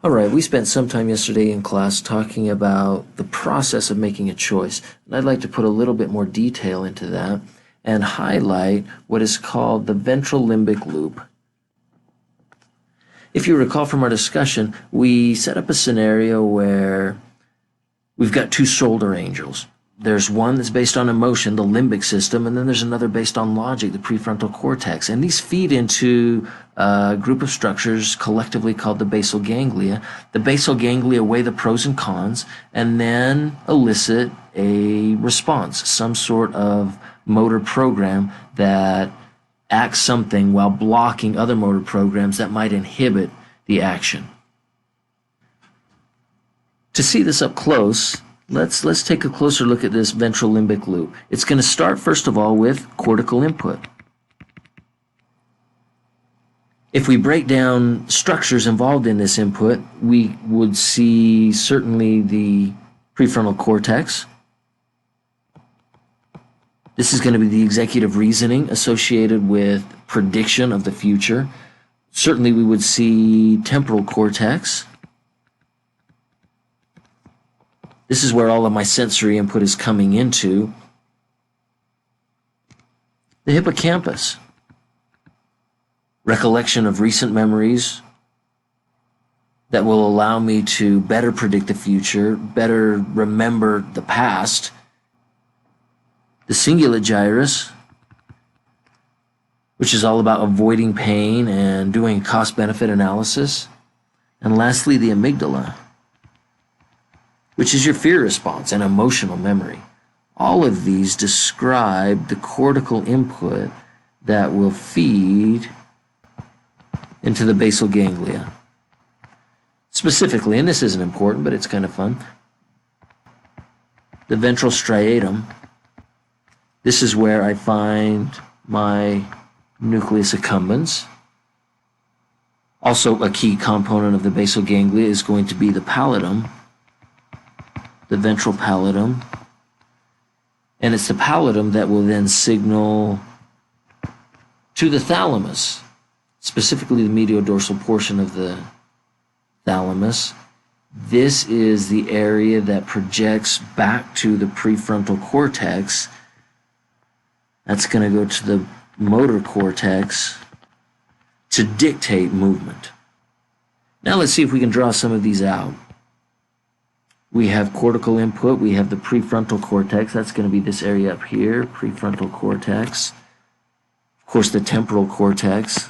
All right, we spent some time yesterday in class talking about the process of making a choice, and I'd like to put a little bit more detail into that and highlight what is called the ventral limbic loop. If you recall from our discussion, we set up a scenario where we've got two shoulder angels. There's one that's based on emotion, the limbic system, and then there's another based on logic, the prefrontal cortex. And these feed into a group of structures collectively called the basal ganglia. The basal ganglia weigh the pros and cons and then elicit a response, some sort of motor program that acts something while blocking other motor programs that might inhibit the action. To see this up close, let's take a closer look at this ventral limbic loop. It's going to start first of all with cortical input. If we break down structures involved in this input, we would see certainly the prefrontal cortex. This is going to be the executive reasoning associated with prediction of the future. Certainly we would see temporal cortex. This is where all of my sensory input is coming into. The hippocampus. Recollection of recent memories that will allow me to better predict the future, better remember the past. The cingulate gyrus, which is all about avoiding pain and doing cost-benefit analysis. And lastly, the amygdala, which is your fear response and emotional memory. All of these describe the cortical input that will feed into the basal ganglia. Specifically, and this isn't important, but it's kind of fun, the ventral striatum. This is where I find my nucleus accumbens. Also, a key component of the basal ganglia is going to be the pallidum, the ventral pallidum, and it's the pallidum that will then signal to the thalamus, specifically the mediodorsal portion of the thalamus. This is the area that projects back to the prefrontal cortex. That's going to go to the motor cortex to dictate movement. Now let's see if we can draw some of these out. We have cortical input, we have the prefrontal cortex, that's going to be this area up here, prefrontal cortex. Of course, the temporal cortex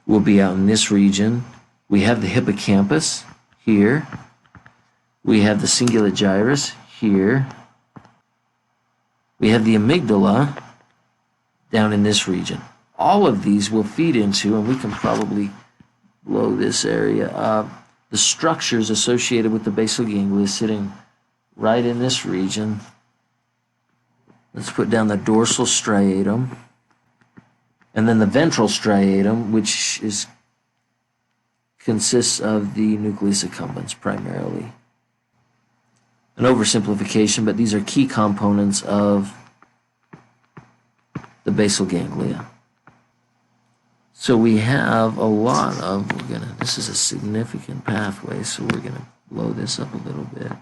will be out in this region. We have the hippocampus here. We have the cingulate gyrus here. We have the amygdala down in this region. All of these will feed into, and we can probably blow this area up, the structures associated with the basal ganglia sitting right in this region. Let's put down the dorsal striatum, and then the ventral striatum, which consists of the nucleus accumbens primarily. An oversimplification, but these are key components of the basal ganglia. So we have a lot of, this is a significant pathway, so we're going to blow this up a little bit.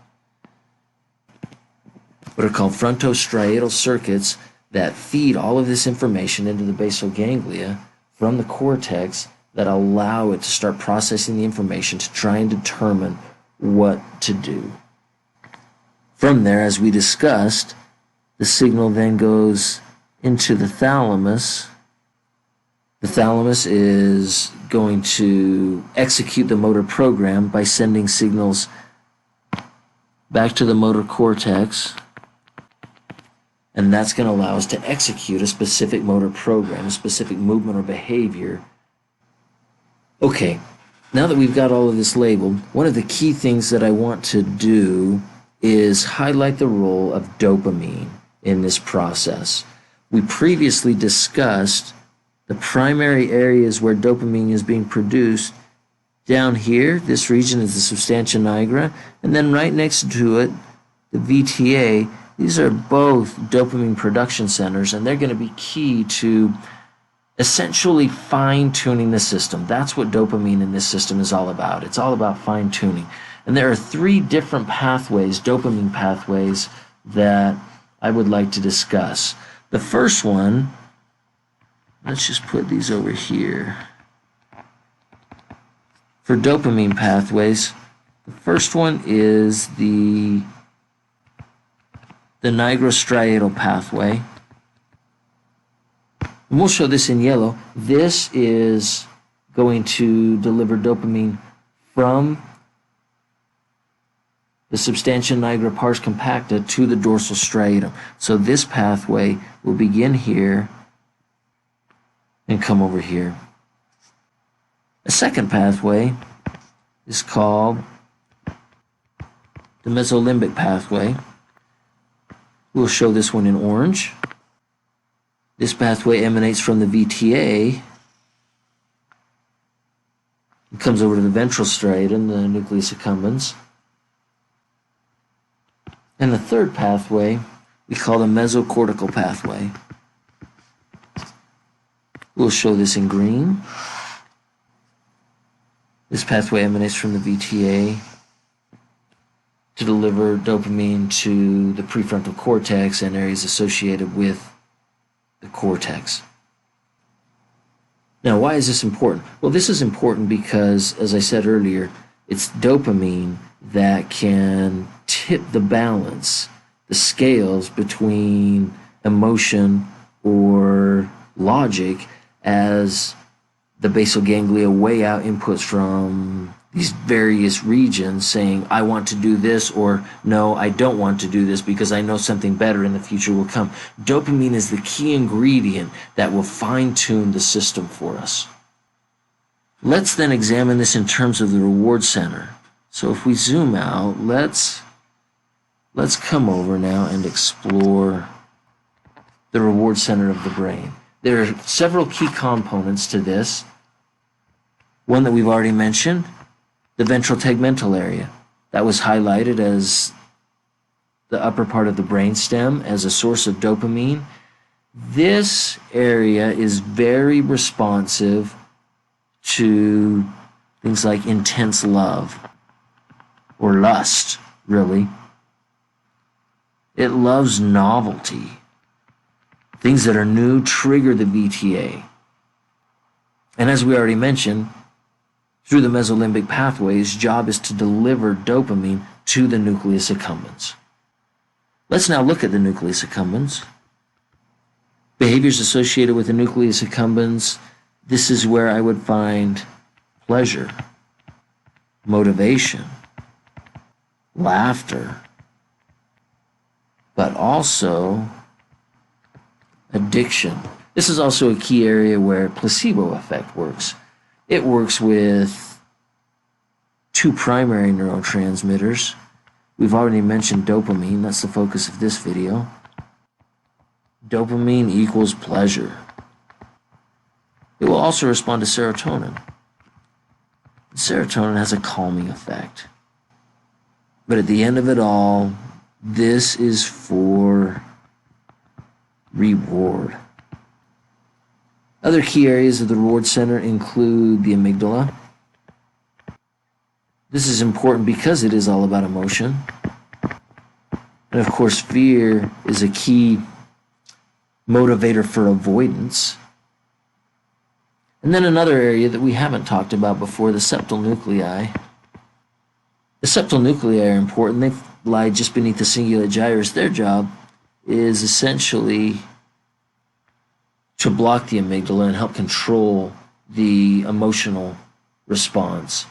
What are called frontostriatal circuits that feed all of this information into the basal ganglia from the cortex that allow it to start processing the information to try and determine what to do. From there, as we discussed, the signal then goes into the thalamus. The thalamus is going to execute the motor program by sending signals back to the motor cortex, and that's going to allow us to execute a specific motor program, a specific movement or behavior. Okay, now that we've got all of this labeled, one of the key things that I want to do is highlight the role of dopamine in this process. We previously discussed the primary areas where dopamine is being produced. Down here, this region is the substantia nigra, and then right next to it, the VTA. These are both dopamine production centers, and they're going to be key to essentially fine-tuning the system. That's what dopamine in this system is all about. It's all about fine-tuning. And there are 3 different pathways, dopamine pathways, that I would like to discuss. The first one, let's just put these over here. For dopamine pathways, the first one is the nigrostriatal pathway. And we'll show this in yellow. This is going to deliver dopamine from the substantia nigra pars compacta to the dorsal striatum. So this pathway will begin here and come over here. A second pathway is called the mesolimbic pathway. We'll show this one in orange. This pathway emanates from the VTA. It comes over to the ventral striatum, the nucleus accumbens. And the third pathway we call the mesocortical pathway. We'll show this in green. This pathway emanates from the VTA to deliver dopamine to the prefrontal cortex and areas associated with the cortex. Now, why is this important? Well, this is important because, as I said earlier, it's dopamine that can tip the balance, the scales between emotion or logic, as the basal ganglia weigh out inputs from these various regions saying, I want to do this, or no, I don't want to do this because I know something better in the future will come. Dopamine is the key ingredient that will fine-tune the system for us. Let's then examine this in terms of the reward center. So if we zoom out, let's come over now and explore the reward center of the brain. There are several key components to this. One that we've already mentioned, the ventral tegmental area. That was highlighted as the upper part of the brainstem as a source of dopamine. This area is very responsive to things like intense love or lust, really. It loves novelty. Things that are new trigger the VTA. And as we already mentioned, through the mesolimbic pathway, its job is to deliver dopamine to the nucleus accumbens. Let's now look at the nucleus accumbens. Behaviors associated with the nucleus accumbens, this is where I would find pleasure, motivation, laughter, but also addiction. This is also a key area where placebo effect works. It works with 2 primary neurotransmitters. We've already mentioned dopamine. That's the focus of this video. Dopamine equals pleasure. It will also respond to serotonin. Serotonin has a calming effect. But at the end of it all, this is for reward. Other key areas of the reward center include the amygdala. This is important because it is all about emotion. And of course, fear is a key motivator for avoidance. And then another area that we haven't talked about before, the septal nuclei. The septal nuclei are important. They lie just beneath the cingulate gyrus. Their job is essentially to block the amygdala and help control the emotional response.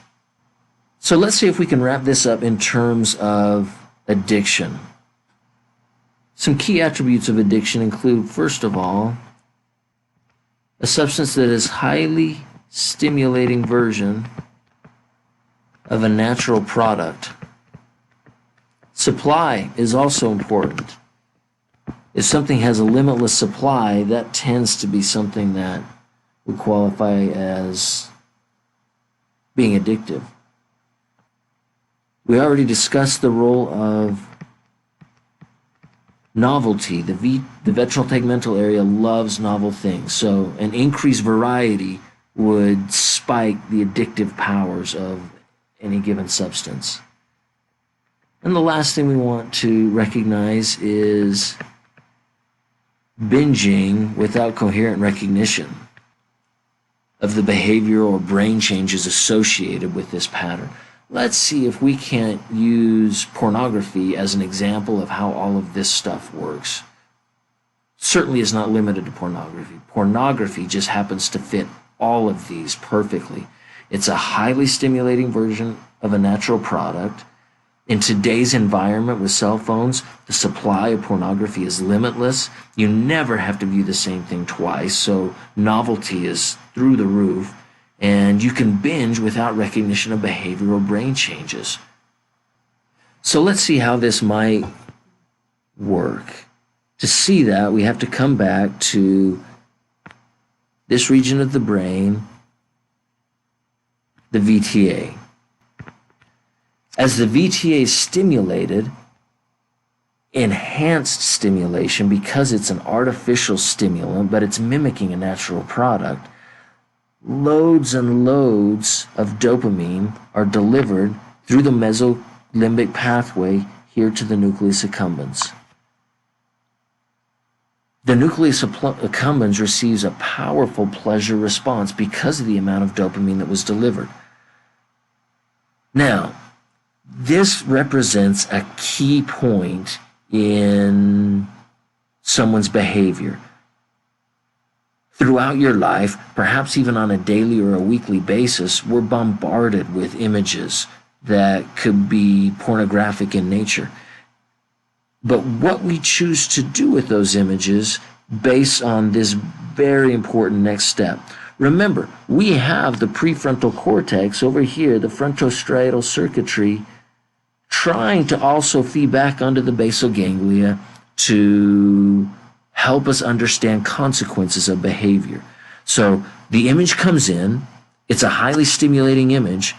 So let's see if we can wrap this up in terms of addiction. Some key attributes of addiction include, first of all, a substance that is highly stimulating version of a natural product. Supply is also important. If something has a limitless supply, that tends to be something that would qualify as being addictive. We already discussed the role of Novelty. The ventral tegmental area loves novel things. So an increased variety would spike the addictive powers of any given substance. And the last thing we want to recognize is binging without coherent recognition of the behavioral or brain changes associated with this pattern. Let's see if we can't use pornography as an example of how all of this stuff works. Certainly is not limited to pornography. Pornography just happens to fit all of these perfectly. It's a highly stimulating version of a natural product. In today's environment with cell phones, the supply of pornography is limitless. You never have to view the same thing twice, so novelty is through the roof, and you can binge without recognition of behavioral brain changes. So let's see how this might work. To see that, we have to come back to this region of the brain, the VTA. As the VTA is stimulated, enhanced stimulation, because it's an artificial stimulant, but it's mimicking a natural product, loads and loads of dopamine are delivered through the mesolimbic pathway here to the nucleus accumbens. The nucleus accumbens receives a powerful pleasure response because of the amount of dopamine that was delivered. Now, this represents a key point in someone's behavior. Throughout your life, perhaps even on a daily or a weekly basis, we're bombarded with images that could be pornographic in nature. But what we choose to do with those images based on this very important next step. Remember, we have the prefrontal cortex over here, the frontostriatal circuitry, trying to also feed back onto the basal ganglia to help us understand consequences of behavior. So the image comes in, it's a highly stimulating image.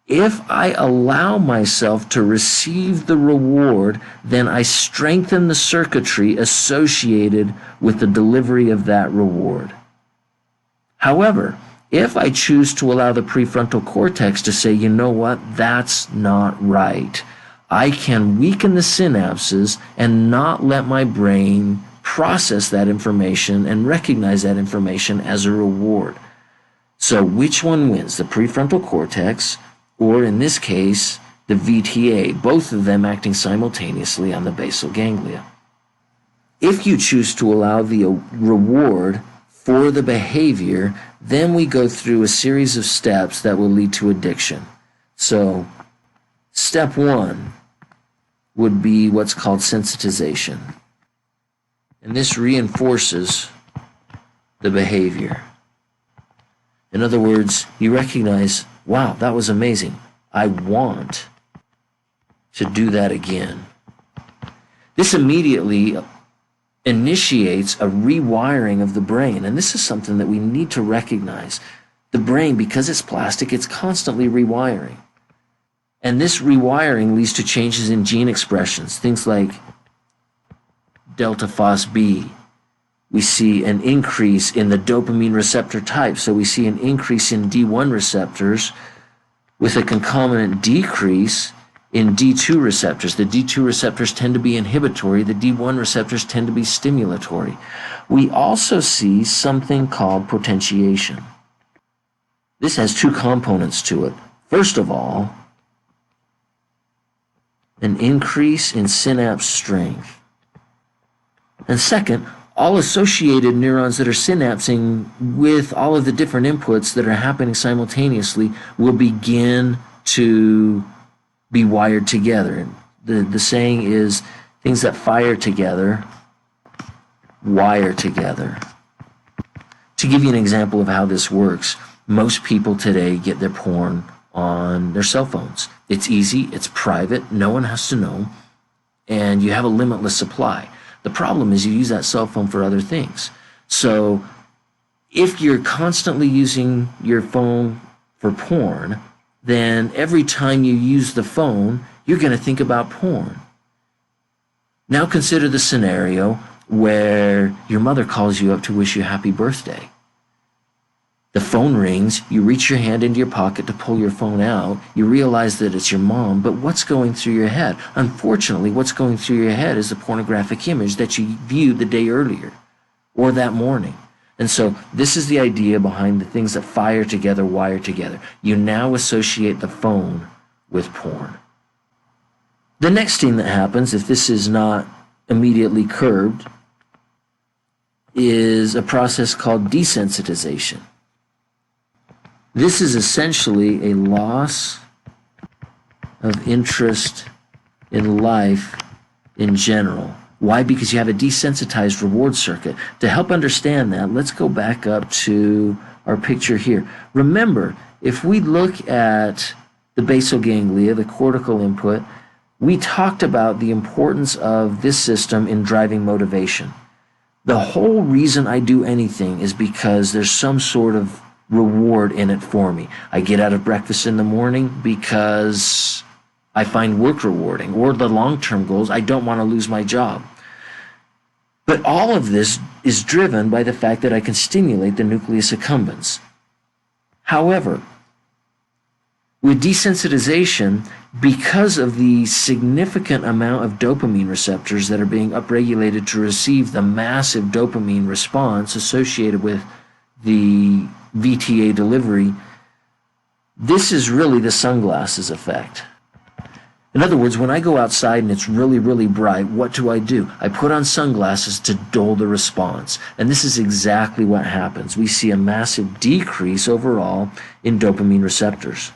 If I allow myself to receive the reward, then I strengthen the circuitry associated with the delivery of that reward. However, if I choose to allow the prefrontal cortex to say, you know what, that's not right, I can weaken the synapses and not let my brain process that information and recognize that information as a reward. So which one wins, the prefrontal cortex, or in this case, the VTA, both of them acting simultaneously on the basal ganglia? If you choose to allow the reward for the behavior, then we go through a series of steps that will lead to addiction. So, step one would be what's called sensitization. And this reinforces the behavior. In other words, you recognize, wow, that was amazing. I want to do that again. This immediately initiates a rewiring of the brain, and this is something that we need to recognize. The brain, because it's plastic, it's constantly rewiring. And this rewiring leads to changes in gene expressions, things like delta phos-B. We see an increase in the dopamine receptor type, so we see an increase in D1 receptors with a concomitant decrease in D2 receptors. The D2 receptors tend to be inhibitory. The D1 receptors tend to be stimulatory. We also see something called potentiation. This has two components to it. First of all, an increase in synapse strength. And second, all associated neurons that are synapsing with all of the different inputs that are happening simultaneously will begin to be wired together. The saying is, things that fire together wire together. To give you an example of how this works, most people today get their porn on their cell phones. It's easy, it's private, no one has to know, and you have a limitless supply. The problem is you use that cell phone for other things. So if you're constantly using your phone for porn, then every time you use the phone, you're going to think about porn. Now consider the scenario where your mother calls you up to wish you happy birthday. The phone rings, you reach your hand into your pocket to pull your phone out, you realize that it's your mom, but what's going through your head? Unfortunately, what's going through your head is the pornographic image that you viewed the day earlier or that morning. And so this is the idea behind the things that fire together, wire together. You now associate the phone with porn. The next thing that happens, if this is not immediately curbed, is a process called desensitization. This is essentially a loss of interest in life in general. Why? Because you have a desensitized reward circuit. To help understand that, let's go back up to our picture here. Remember, if we look at the basal ganglia, the cortical input, we talked about the importance of this system in driving motivation. The whole reason I do anything is because there's some sort of reward in it for me. I get out of breakfast in the morning because I find work rewarding, or the long-term goals, I don't want to lose my job. But all of this is driven by the fact that I can stimulate the nucleus accumbens. However, with desensitization, because of the significant amount of dopamine receptors that are being upregulated to receive the massive dopamine response associated with the VTA delivery, this is really the sunglasses effect. In other words, when I go outside and it's really, really bright, what do? I put on sunglasses to dull the response. And this is exactly what happens. We see a massive decrease overall in dopamine receptors.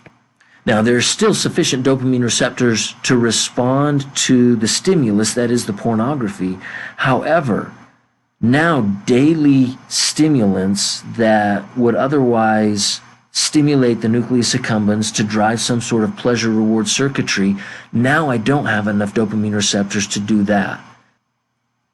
Now, there's still sufficient dopamine receptors to respond to the stimulus, that is the pornography. However, now daily stimulants that would otherwise stimulate the nucleus accumbens to drive some sort of pleasure reward circuitry, now I don't have enough dopamine receptors to do that.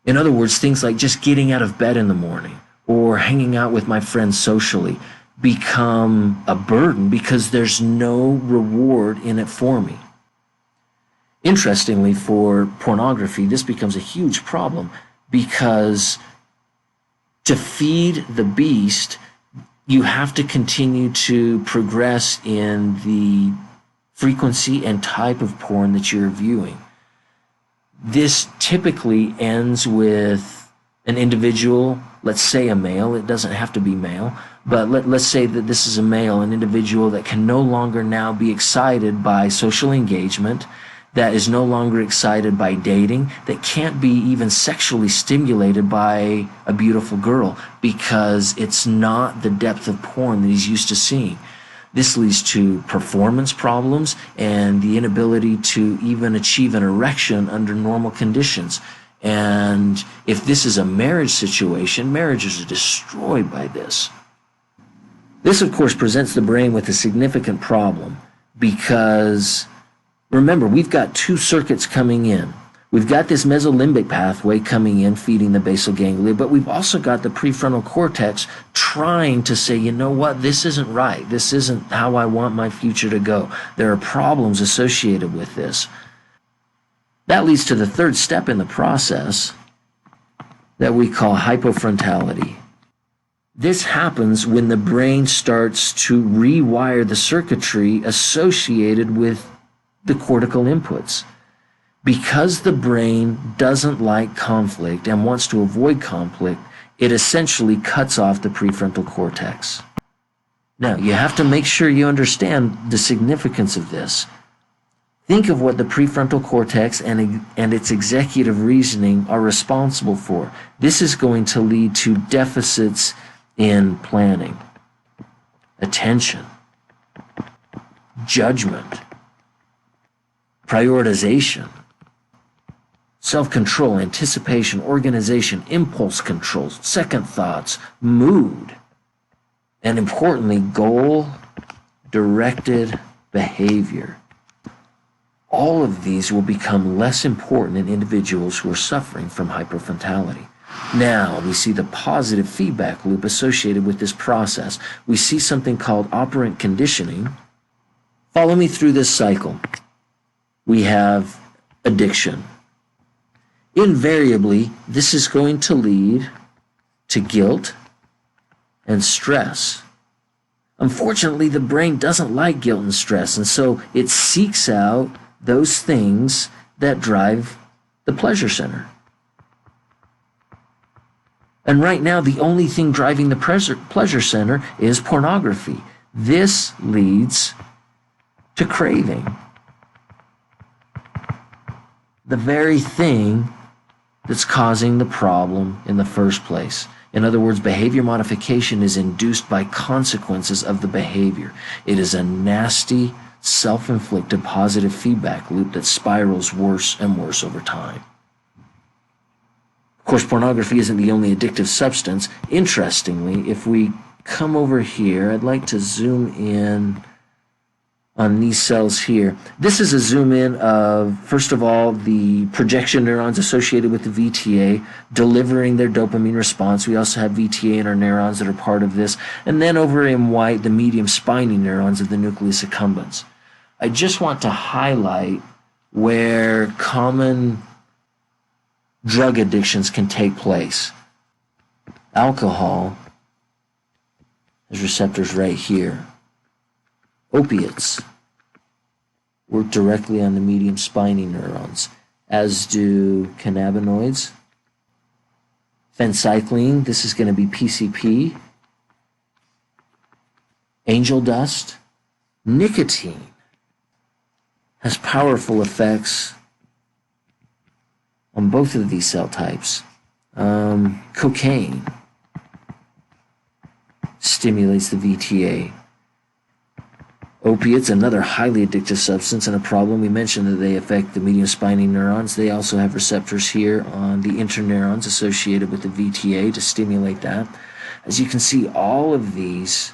In other words, things like just getting out of bed in the morning or hanging out with my friends socially become a burden because there's no reward in it for me. Interestingly, for pornography, this becomes a huge problem because to feed the beast, you have to continue to progress in the frequency and type of porn that you're viewing. This typically ends with an individual, let's say a male, it doesn't have to be male, but let's say that this is a male, an individual that can no longer now be excited by social engagement, that is no longer excited by dating, that can't be even sexually stimulated by a beautiful girl because it's not the depth of porn that he's used to seeing. This leads to performance problems and the inability to even achieve an erection under normal conditions. And if this is a marriage situation, marriages are destroyed by this. This, of course, presents the brain with a significant problem because remember, we've got two circuits coming in. We've got this mesolimbic pathway coming in, feeding the basal ganglia, but we've also got the prefrontal cortex trying to say, you know what, this isn't right. This isn't how I want my future to go. There are problems associated with this. That leads to the third step in the process that we call hypofrontality. This happens when the brain starts to rewire the circuitry associated with the cortical inputs. Because the brain doesn't like conflict and wants to avoid conflict, it essentially cuts off the prefrontal cortex. Now, you have to make sure you understand the significance of this. Think of what the prefrontal cortex and its executive reasoning are responsible for. This is going to lead to deficits in planning, attention, judgment, prioritization, self-control, anticipation, organization, impulse control, second thoughts, mood, and importantly, goal-directed behavior. All of these will become less important in individuals who are suffering from hypofrontality. Now, we see the positive feedback loop associated with this process. We see something called operant conditioning. Follow me through this cycle. We have addiction. invariably, this is going to lead to guilt and stress. Unfortunately, the brain doesn't like guilt and stress, and so it seeks out those things that drive the pleasure center. And right now, the only thing driving the pleasure center is pornography. This leads to craving. The very thing that's causing the problem in the first place. In other words, behavior modification is induced by consequences of the behavior. It is a nasty, self-inflicted positive feedback loop that spirals worse and worse over time. Of course, pornography isn't the only addictive substance. Interestingly, if we come over here, I'd like to zoom in on these cells here. This is a zoom in of, first of all, the projection neurons associated with the VTA delivering their dopamine response. We also have VTA in our neurons that are part of this. And then over in white, the medium spiny neurons of the nucleus accumbens. I just want to highlight where common drug addictions can take place. Alcohol has receptors right here. Opiates work directly on the medium spiny neurons, as do cannabinoids. Phencycline, this is going to be PCP. Angel dust. Nicotine has powerful effects on both of these cell types. Cocaine stimulates the VTA. Opiates, another highly addictive substance and a problem. We mentioned that they affect the medium spiny neurons. They also have receptors here on the interneurons associated with the VTA to stimulate that. As you can see, all of these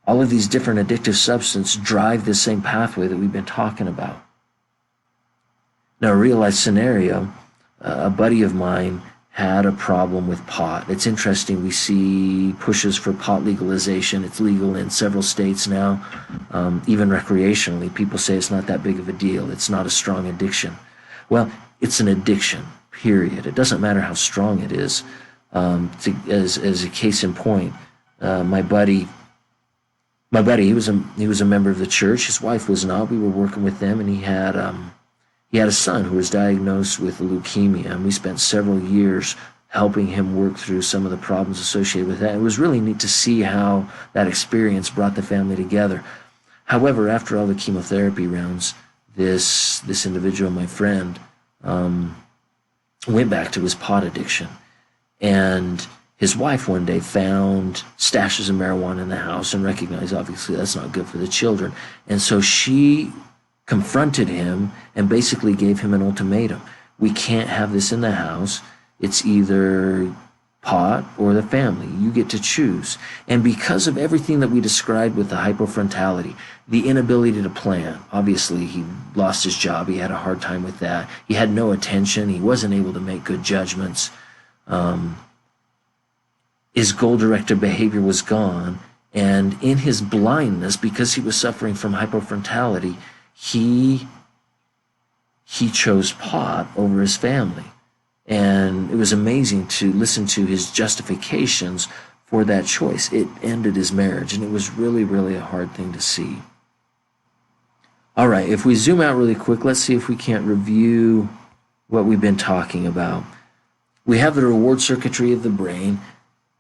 different addictive substances drive the same pathway that we've been talking about. Now, a real-life scenario, a buddy of mine had a problem with pot. It's interesting, we see pushes for pot legalization. It's legal in several states now, even recreationally. People say it's not that big of a deal. It's not a strong addiction. Well, it's an addiction, period. It doesn't matter how strong it is. As a case in point, my buddy, he was a member of the church. His wife was not. We were working with them, and he had a son who was diagnosed with leukemia, and we spent several years helping him work through some of the problems associated with that. It was really neat to see how that experience brought the family together. However, after all the chemotherapy rounds, this individual, my friend, went back to his pot addiction. And his wife one day found stashes of marijuana in the house and recognized, obviously, that's not good for the children. And so she confronted him and basically gave him an ultimatum. We can't have this in the house. It's either pot or the family. You get to choose. And because of everything that we described with the hypofrontality, the inability to plan, obviously he lost his job. He had a hard time with that. He had no attention. He wasn't able to make good judgments. His goal-directed behavior was gone. And in his blindness, because he was suffering from hypofrontality, he chose pot over his family. And it was amazing to listen to his justifications for that choice. It ended his marriage, and it was really, really a hard thing to see. All right, if we zoom out really quick, let's see if we can't review what we've been talking about. We have the reward circuitry of the brain.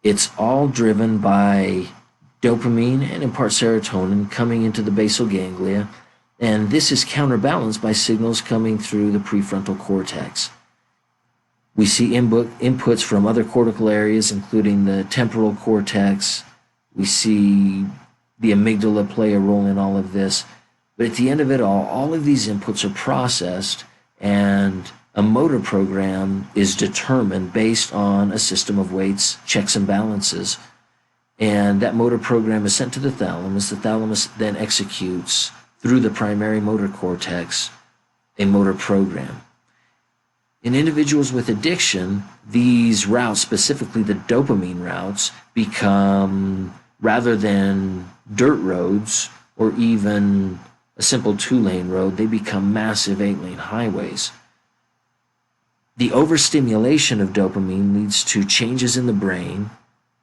It's all driven by dopamine and in part serotonin coming into the basal ganglia. And this is counterbalanced by signals coming through the prefrontal cortex. We see inputs from other cortical areas, including the temporal cortex. We see the amygdala play a role in all of this. But at the end of it all of these inputs are processed, and a motor program is determined based on a system of weights, checks, and balances. And that motor program is sent to the thalamus. The thalamus then executes through the primary motor cortex, a motor program. In individuals with addiction, these routes, specifically the dopamine routes, become, rather than dirt roads or even a simple 2-lane road, they become massive 8-lane highways. The overstimulation of dopamine leads to changes in the brain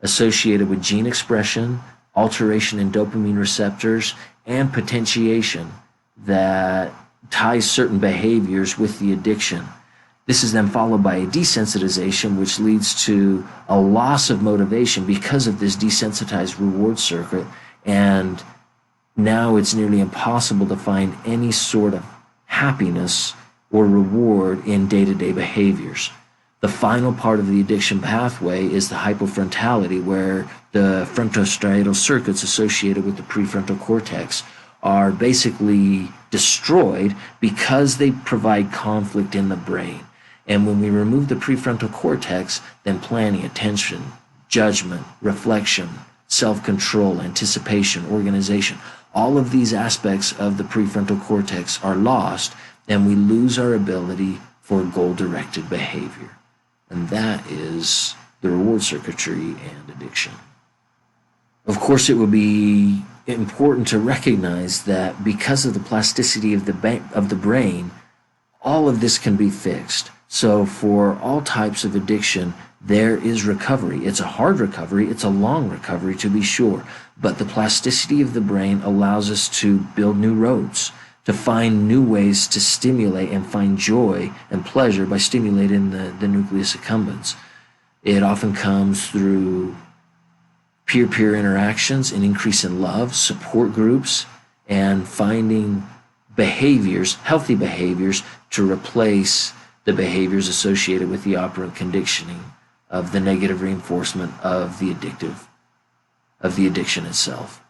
associated with gene expression, alteration in dopamine receptors, and potentiation that ties certain behaviors with the addiction. This is then followed by a desensitization, which leads to a loss of motivation because of this desensitized reward circuit, and now it's nearly impossible to find any sort of happiness or reward in day-to-day behaviors. The final part of the addiction pathway is the hypofrontality, where the frontostriatal circuits associated with the prefrontal cortex are basically destroyed because they provide conflict in the brain. And when we remove the prefrontal cortex, then planning, attention, judgment, reflection, self-control, anticipation, organization, all of these aspects of the prefrontal cortex are lost, and we lose our ability for goal-directed behavior. And that is the reward circuitry and addiction. Of course, it would be important to recognize that because of the plasticity of the brain, all of this can be fixed. So for all types of addiction, there is recovery. It's a hard recovery. It's a long recovery, to be sure. But the plasticity of the brain allows us to build new roads, to find new ways to stimulate and find joy and pleasure by stimulating the nucleus accumbens. It often comes through peer-to-peer interactions, an increase in love, support groups, and finding behaviors, healthy behaviors, to replace the behaviors associated with the operant conditioning of the negative reinforcement of the addiction itself.